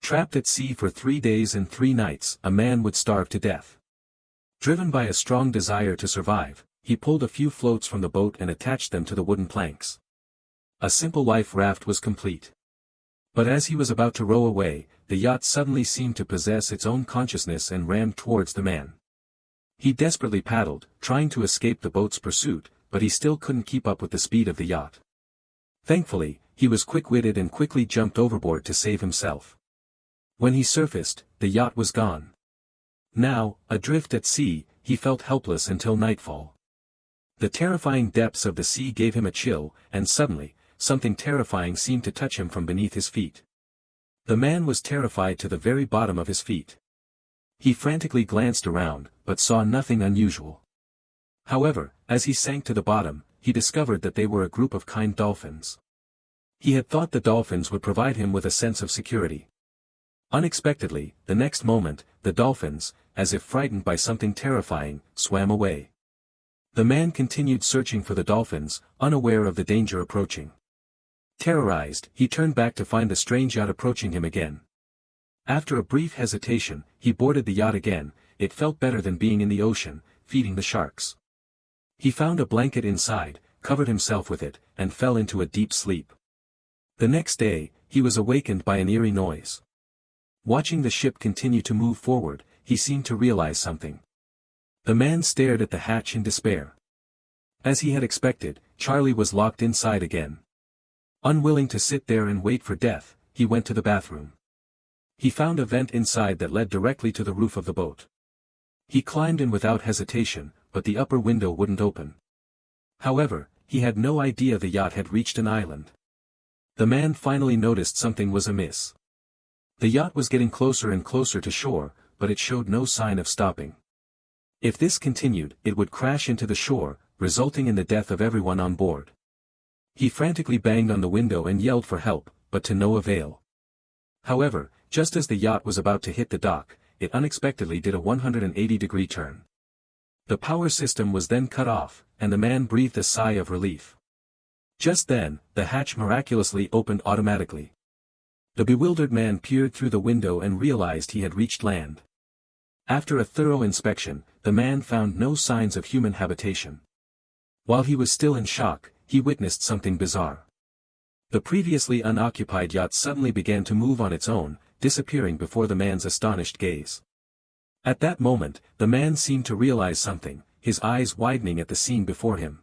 Trapped at sea for 3 days and 3 nights, a man would starve to death. Driven by a strong desire to survive, he pulled a few floats from the boat and attached them to the wooden planks. A simple life raft was complete. But as he was about to row away, the yacht suddenly seemed to possess its own consciousness and rammed towards the man. He desperately paddled, trying to escape the boat's pursuit, but he still couldn't keep up with the speed of the yacht. Thankfully, he was quick-witted and quickly jumped overboard to save himself. When he surfaced, the yacht was gone. Now, adrift at sea, he felt helpless until nightfall. The terrifying depths of the sea gave him a chill, and suddenly, something terrifying seemed to touch him from beneath his feet. The man was terrified to the very bottom of his feet. He frantically glanced around, but saw nothing unusual. However, as he sank to the bottom, he discovered that they were a group of kind dolphins. He had thought the dolphins would provide him with a sense of security. Unexpectedly, the next moment, the dolphins, as if frightened by something terrifying, swam away. The man continued searching for the dolphins, unaware of the danger approaching. Terrorized, he turned back to find the strange yacht approaching him again. After a brief hesitation, he boarded the yacht again. It felt better than being in the ocean, feeding the sharks. He found a blanket inside, covered himself with it, and fell into a deep sleep. The next day, he was awakened by an eerie noise. Watching the ship continue to move forward, he seemed to realize something. The man stared at the hatch in despair. As he had expected, Charlie was locked inside again. Unwilling to sit there and wait for death, he went to the bathroom. He found a vent inside that led directly to the roof of the boat. He climbed in without hesitation, but the upper window wouldn't open. However, he had no idea the yacht had reached an island. The man finally noticed something was amiss. The yacht was getting closer and closer to shore, but it showed no sign of stopping. If this continued, it would crash into the shore, resulting in the death of everyone on board. He frantically banged on the window and yelled for help, but to no avail. However, just as the yacht was about to hit the dock, it unexpectedly did a 180-degree turn. The power system was then cut off, and the man breathed a sigh of relief. Just then, the hatch miraculously opened automatically. The bewildered man peered through the window and realized he had reached land. After a thorough inspection, the man found no signs of human habitation. While he was still in shock, he witnessed something bizarre. The previously unoccupied yacht suddenly began to move on its own, disappearing before the man's astonished gaze. At that moment, the man seemed to realize something, his eyes widening at the scene before him.